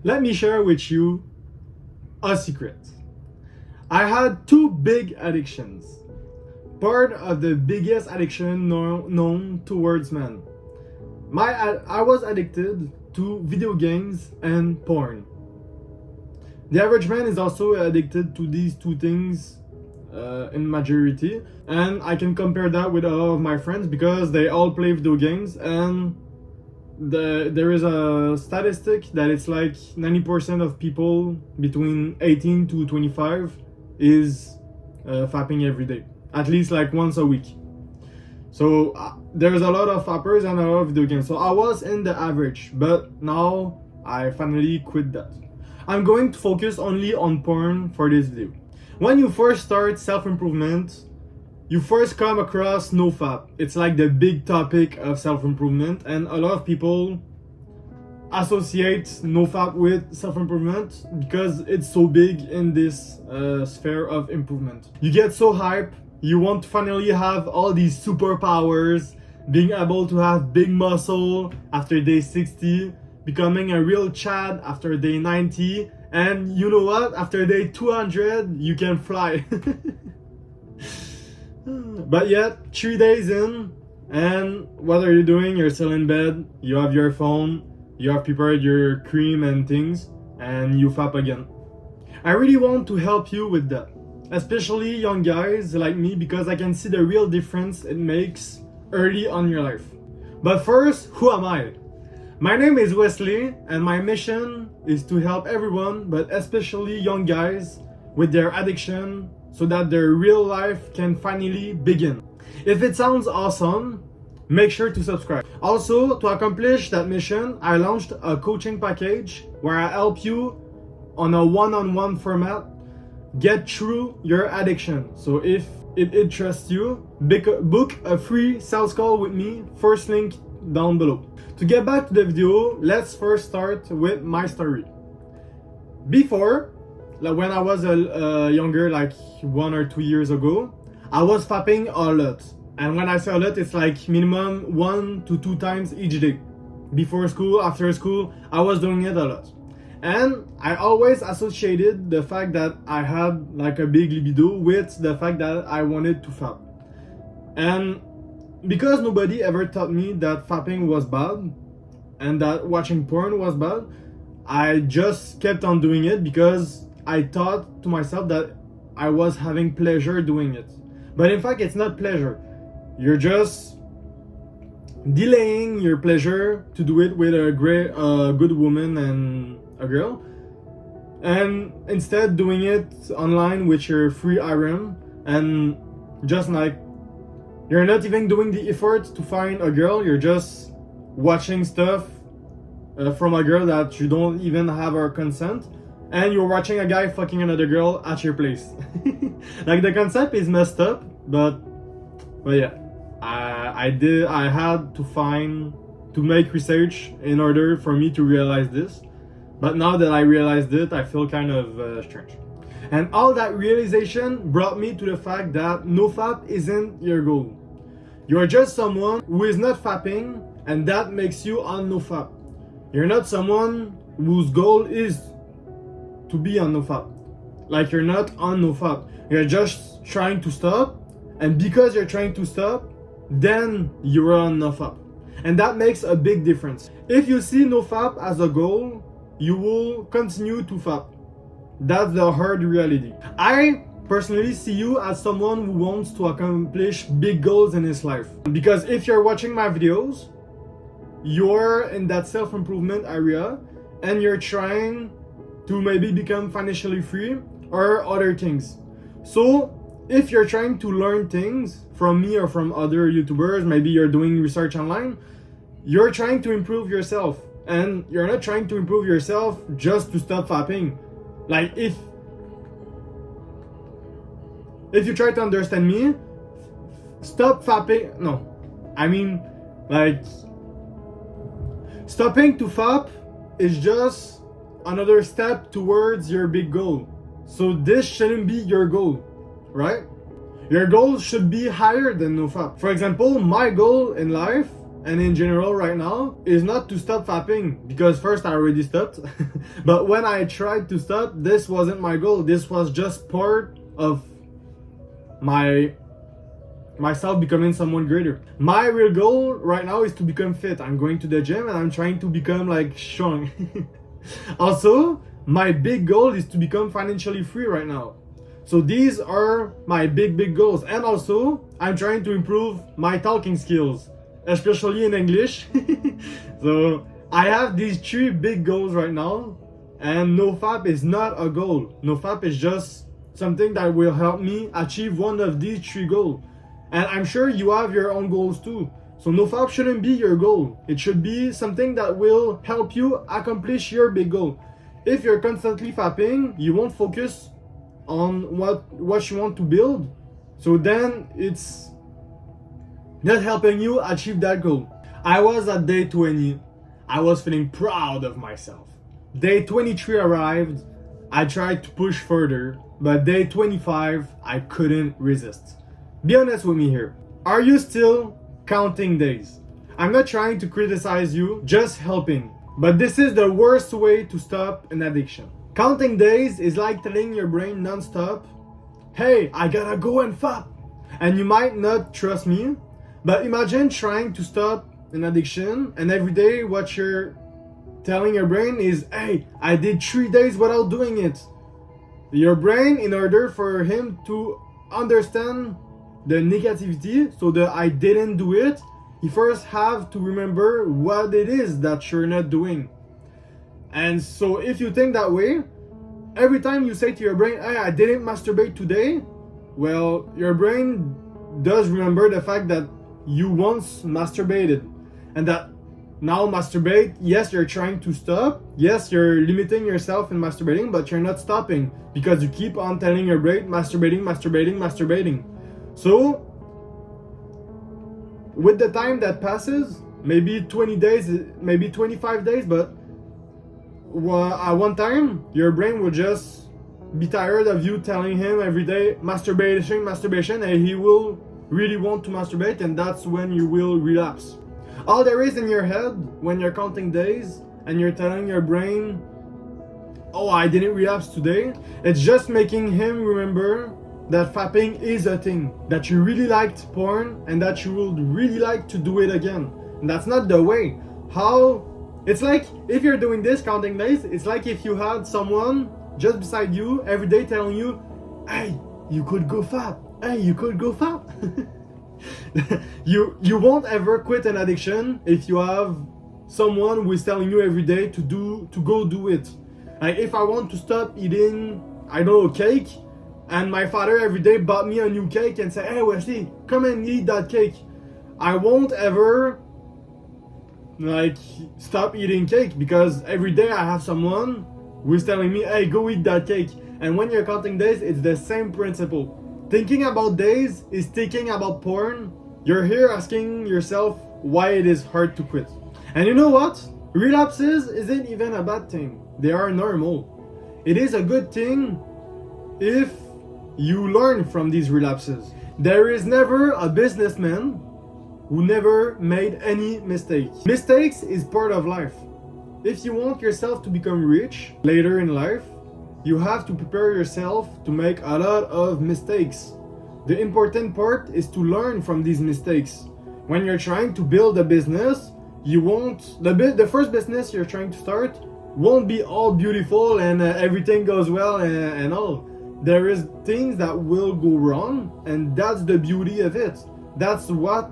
let me share with you a secret. I had two big addictions. Part of the biggest addiction known towards men. I was addicted to video games and porn. The average man is also addicted to these two things in majority, and I can compare that with a lot of my friends because they all play video games, and there is a statistic that it's like 90% of people between 18 to 25 is fapping every day, at least like once a week. So there's a lot of fappers and a lot of video games. So I was in the average, but now I finally quit that. I'm going to focus only on porn for this video. When you first start self-improvement, you first come across NoFap. It's like the big topic of self-improvement, and a lot of people associate NoFap with self-improvement because it's so big in this sphere of improvement. You get so hyped, you want to finally have all these superpowers, being able to have big muscle after day 60, becoming a real Chad after day 90, and you know what? After day 200, you can fly. But yet, 3 days in, and what are you doing? You're still in bed, you have your phone, you have prepared your cream and things, and you fap again. I really want to help you with that, especially young guys like me, because I can see the real difference it makes early on in your life. But first, who am I? My name is Wesley, and my mission is to help everyone, but especially young guys, with their addiction so that their real life can finally begin. If it sounds awesome, make sure to subscribe. Also, to accomplish that mission, I launched a coaching package where I help you on a one-on-one format get through your addiction. So if it interests you, book a free sales call with me, first link down below. To get back to the video, let's first start with my story. Before, like when I was younger, like 1 or 2 years ago, I was fapping a lot. And when I say a lot, it's like minimum 1 to 2 times each day. Before school, after school, I was doing it a lot. And I always associated the fact that I had like a big libido with the fact that I wanted to fap. And because nobody ever taught me that fapping was bad and that watching porn was bad, I just kept on doing it because I thought to myself that I was having pleasure doing it. But in fact, it's not pleasure. You're just delaying your pleasure to do it with a good woman and a girl, and instead doing it online with your free harem, and just like you're not even doing the effort to find a girl, you're just watching stuff from a girl that you don't even have her consent, and you're watching a guy fucking another girl at your place. Like the concept is messed up, but yeah, I had to make research in order for me to realize this. But now that I realized it, I feel kind of strange. And all that realization brought me to the fact that NoFap isn't your goal. You're just someone who is not fapping, and that makes you on NoFap. You're not someone whose goal is to be on NoFap. Like you're not on NoFap. You're just trying to stop, and because you're trying to stop, then you're on NoFap. And that makes a big difference. If you see NoFap as a goal, you will continue to fap. That's the hard reality. I personally see you as someone who wants to accomplish big goals in his life. Because if you're watching my videos, you're in that self-improvement area and you're trying to maybe become financially free or other things. So if you're trying to learn things from me or from other YouTubers, maybe you're doing research online, you're trying to improve yourself. And you're not trying to improve yourself just to stop fapping. Like if you try to understand me, stop fapping. No, I mean like stopping to fap is just another step towards your big goal. So this shouldn't be your goal, right? Your goal should be higher than NoFap. For example, my goal in life and in general right now is not to stop fapping, because first I already stopped. But when I tried to stop, this wasn't my goal. This was just part of myself becoming someone greater. My real goal right now is to become fit. I'm going to the gym and I'm trying to become like strong. Also, my big goal is to become financially free right now. So these are my big goals. And also, I'm trying to improve my talking skills, especially in English. So I have these 3 big goals right now, and NoFap is not a goal. NoFap is just something that will help me achieve one of these 3 goals. And I'm sure you have your own goals too. So NoFap shouldn't be your goal. It should be something that will help you accomplish your big goal. If you're constantly fapping, you won't focus on what you want to build. So then it's not helping you achieve that goal. I was at day 20. I was feeling proud of myself. Day 23 arrived. I tried to push further, but day 25, I couldn't resist. Be honest with me here. Are you still counting days? I'm not trying to criticize you, just helping. But this is the worst way to stop an addiction. Counting days is like telling your brain non-stop, hey, I gotta go and fap. And you might not trust me, but imagine trying to stop an addiction and every day what you're telling your brain is, hey, I did 3 days without doing it. Your brain, in order for him to understand the negativity, so the I didn't do it, you first have to remember what it is that you're not doing. And so if you think that way, every time you say to your brain, hey, I didn't masturbate today, well, your brain does remember the fact that you once masturbated, and that now masturbate, yes, you're trying to stop, yes, you're limiting yourself in masturbating, but you're not stopping because you keep on telling your brain masturbating. So with the time that passes, maybe 20 days, maybe 25 days, but at one time, your brain will just be tired of you telling him every day masturbation, and he will really want to masturbate, and that's when you will relapse. All there is in your head when you're counting days and you're telling your brain, oh, I didn't relapse today, it's just making him remember that fapping is a thing, that you really liked porn and that you would really like to do it again. And that's not the way. It's like if you're doing this counting days, it's like if you had someone just beside you every day telling you, hey, you could go fap, hey, you could go fap. You won't ever quit an addiction if you have someone who is telling you every day to go do it. Like if I want to stop eating, I don't know, cake, and my father every day bought me a new cake and said, hey Wesley, come and eat that cake, I won't ever like stop eating cake, because every day I have someone who is telling me, hey, go eat that cake. And when you're counting days, it's the same principle. Thinking about days is thinking about porn. You're here asking yourself why it is hard to quit. And you know what? Relapses isn't even a bad thing. They are normal. It is a good thing if you learn from these relapses. There is never a businessman who never made any mistakes. Mistakes is part of life. If you want yourself to become rich later in life, you have to prepare yourself to make a lot of mistakes. The important part is to learn from these mistakes. When you're trying to build a business, the first business you're trying to start won't be all beautiful and everything goes well and all. There is things that will go wrong, and that's the beauty of it. That's what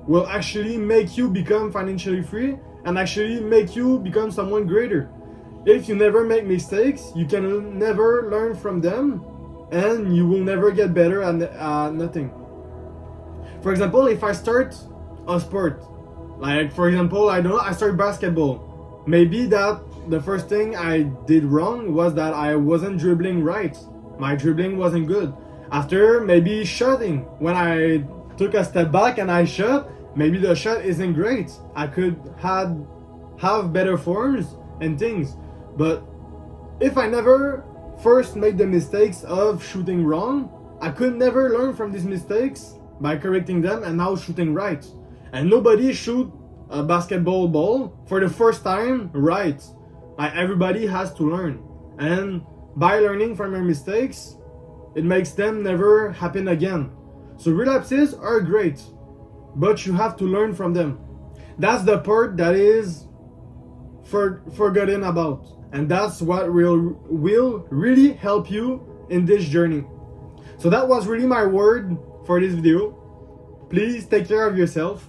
will actually make you become financially free and actually make you become someone greater. If you never make mistakes, you can never learn from them, and you will never get better at nothing. For example, if I start a sport, like for example, I start basketball, maybe that the first thing I did wrong was that I wasn't dribbling right. My dribbling wasn't good. After maybe shooting, when I took a step back and I shot, maybe the shot isn't great. I could have better forms and things. But if I never first made the mistakes of shooting wrong, I could never learn from these mistakes by correcting them and now shooting right. And nobody shoot a basketball ball for the first time, right? Like everybody has to learn. And by learning from your mistakes, it makes them never happen again. So relapses are great, but you have to learn from them. That's the part that is forgotten about. And that's what will really help you in this journey. So that was really my word for this video. Please take care of yourself.